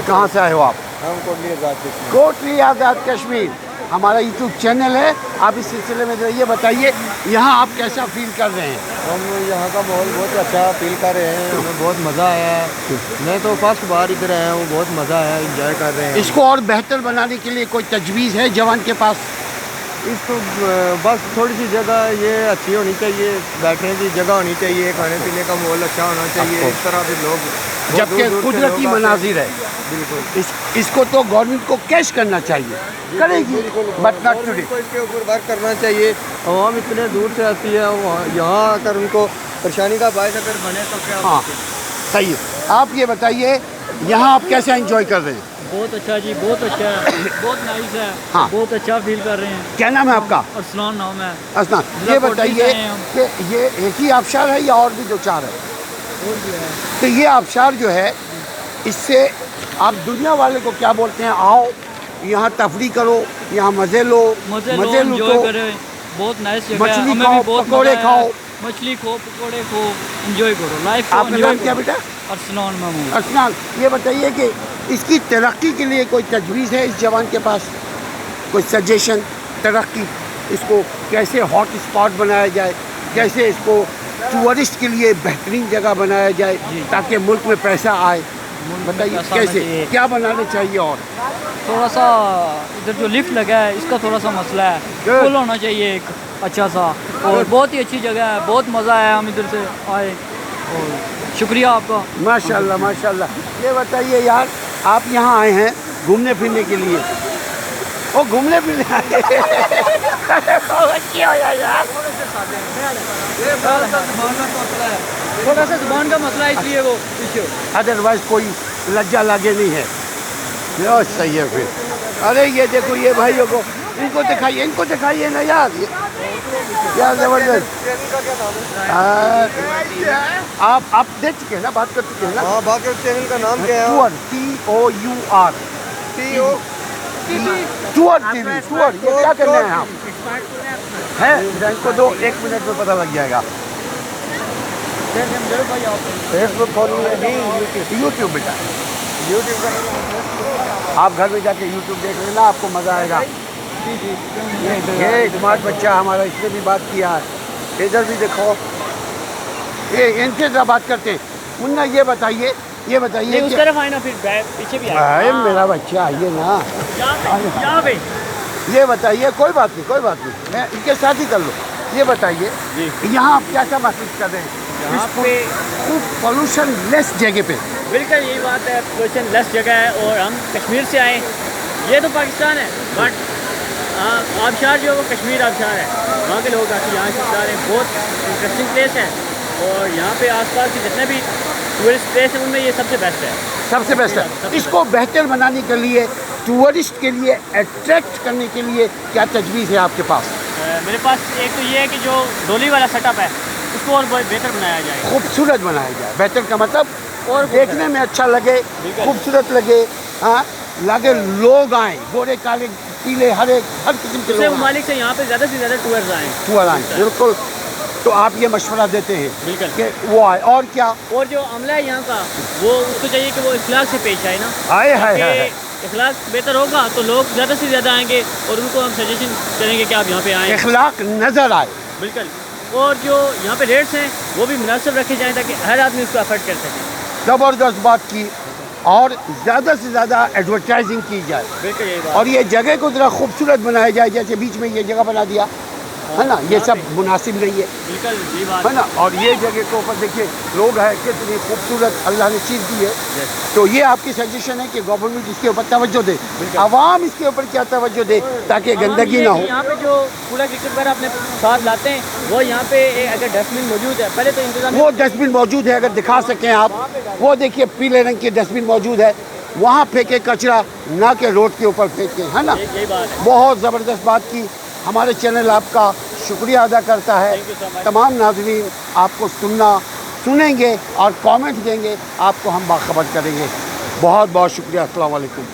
कहाँ से आए हो आप? हम कोटली आज़ाद कश्मीर हमारा यूट्यूब चैनल है। आप इस सिलसिले में जो ये बताइए यहाँ आप कैसा फील कर रहे हैं? हम यहाँ का माहौल बहुत अच्छा फील कर रहे हैं, हमें बहुत मज़ा आया है। मैं तो फर्स्ट बार इधर आया हूँ, बहुत मज़ा आया, एंजॉय कर रहे हैं। इसको और बेहतर बनाने के लिए कोई तजवीज़ है जवान के पास? इसको बस थोड़ी सी जगह ये अच्छी होनी चाहिए, बैठने की जगह होनी चाहिए, खाने पीने का माहौल अच्छा होना चाहिए। इस तरह से लोग जबकि कुदरती मनाजिर है, बिल्कुल इसको तो गवर्नमेंट को कैश करना चाहिए, करेगी, बट नॉट टुडे। इसके ऊपर वर्क करना चाहिए। आवाम इतने दूर से आती है, यहाँ आकर उनको परेशानी का बायस अगर बने तो क्या? हाँ सही है। आप ये बताइए यहाँ आप कैसे एंजॉय कर रहे हैं? बहुत अच्छा जी, बहुत अच्छा है, बहुत नाइस है। हाँ। बहुत अच्छा फील कर रहे हैं। क्या नाम है आपका? अरसलान नाम है। असना, ये बताइए कि ये एक ही आबशार है या और भी दो चार है? और भी है। तो ये आबशार जो है इससे आप दुनिया वाले को क्या बोलते हैं? आओ यहाँ तफरी करो, यहाँ मज़े लो, मज़े लूटो, बहुत नाइस जगह है। मछली हमें खाओ, भी बहुत पकौड़े खाओ, मछली खो, पकौड़े खो, एंजॉय करो लाइफ को। आपका नाम क्या बेटा? अरसलान महमूद। अरसलान, ये बताइए कि इसकी तरक्की के लिए कोई तजवीज़ है इस जवान के पास? कोई सजेशन तरक्की, इसको कैसे हॉट स्पॉट बनाया जाए, कैसे इसको टूरिस्ट के लिए बेहतरीन जगह बनाया जाए ताकि मुल्क में पैसा आए? बताइए कैसे, क्या बनाने चाहिए? और थोड़ा सा इधर जो लिफ्ट लगा है इसका थोड़ा सा मसला है, पुल होना चाहिए एक अच्छा सा। और बहुत ही अच्छी जगह है, बहुत मज़ा आया, हम इधर से आए और शुक्रिया आपका। माशाल्लाह माशाल्लाह। ये बताइए यार, आप यहाँ आए हैं घूमने फिरने के लिए? ओ घूमने फिरने आए यार। थोड़ा सा जुबान का मसला है इसलिए वो इश्यू। अदरवाइज कोई लज्जा लागे नहीं है। यो सही है फिर। अरे ये देखो ये भाइयों को, इनको दिखाइए ना यार, यार जबरदस्त। आप देख चुके हैं ना, बात कर चुके हैं ना? हाँ, बाकी चैनल का नाम क्या है? TOUR tour TV. टूर, ये क्या करना है आप? है इनको दो, 1 मिनट में पता लग जाएगा। फेसबुक खोलिए, नहीं यूट्यूब बेटा, यूट्यूब का। आप घर में जाके यूट्यूब देख लेना, आपको मज़ा आएगा। ये स्मार्ट बच्चा हमारा, इसने भी बात किया है। इधर भी देखो, ये इनके साथ बात करते हैं। मुन्ना ये बताइए उस तरफ आए ना, फिर पीछे भी आए। मेरा बच्चा आइए ना, ये बताइए। कोई बात नहीं, मैं इनके साथ ही कर लूँ। ये बताइए यहाँ आप क्या महसूस कर रहे हैं? यहाँ पे खूब पोल्यूशन लेस जगह पे। बिल्कुल यही बात है, पोल्यूशन लेस जगह है। और हम कश्मीर से आए, ये तो पाकिस्तान है बट आबशार जो है वो कश्मीर आबशार है। वहाँ के लोग आके यहाँ से जा रहे हैं, बहुत इंटरेस्टिंग प्लेस है। और यहाँ पे आसपास के जितने भी टूरिस्ट प्लेस हैं उनमें ये सबसे बेस्ट है। सबसे बेस्ट है। इसको बेहतर बनाने के लिए, टूरिस्ट के लिए अट्रैक्ट करने के लिए क्या तजवीज़ है आपके पास? मेरे पास एक तो ये है कि जो डोली वाला सेटअप है उसको और बेहतर बनाया जाए, खूबसूरत बनाया जाए। बेहतर का मतलब और देखने में अच्छा लगे, खूबसूरत लगे। हाँ, लगे लोग आए, गोरे काले पीले हरे हर किस्म के लोग ममालिक से यहाँ पे ज़्यादा से ज़्यादा टूर आए। बिल्कुल। तो आप ये मशवरा देते हैं बिल्कुल कि वो आए। और क्या? और जो अमला है यहाँ का, वो उसको चाहिए कि वो इखलाक से पेश आए ना। आए है इखलाक बेहतर होगा तो लोग ज़्यादा से ज़्यादा आएंगे और उनको हम सजेशन करेंगे कि आप यहाँ पे आएँ, इखलाक नज़र आए। बिल्कुल। और जो यहाँ पे रेट्स हैं वो भी मुनासिब रखे जाएँ ताकि हर आदमी उसको अफोर्ड कर सके। ज़बरदस्त बात की। और ज़्यादा से ज़्यादा एडवर्टाइजिंग की जाए। बिल्कुल यही बात। और ये जगह को ज़रा खूबसूरत बनाया जाए, जैसे बीच में ये जगह बना दिया है ना, ये सब मुनासिब नहीं है, बिल्कुल ये बात है ना। और ये जगह के ऊपर देखिए लोग हैं, कितनी खूबसूरत अल्लाह ने चीज़ दी है। तो ये आपकी सजेशन है कि गवर्नमेंट इसके ऊपर तवज्जो दे, आवाम इसके ऊपर क्या तवज्जो दे ताकि गंदगी ना हो। यहाँ पे जो कूड़ा कीचड़ वगैरह अपने साथ लाते हैं, वो यहाँ पे अगर डस्टबिन मौजूद है, पहले तो इंतजाम, वो डस्टबिन मौजूद है, अगर दिखा सकें आप, वो देखिए पीले रंग की डस्टबिन मौजूद है, वहाँ फेंके कचरा, ना कि रोड के ऊपर फेंके, है ना। यही बात है। बहुत ज़बरदस्त बात की। हमारे चैनल आपका शुक्रिया अदा करता है। तमाम नाज़रीन आपको सुनेंगे और कमेंट देंगे, आपको हम बाखबर करेंगे। बहुत बहुत शुक्रिया। अस्सलाम वालेकुम।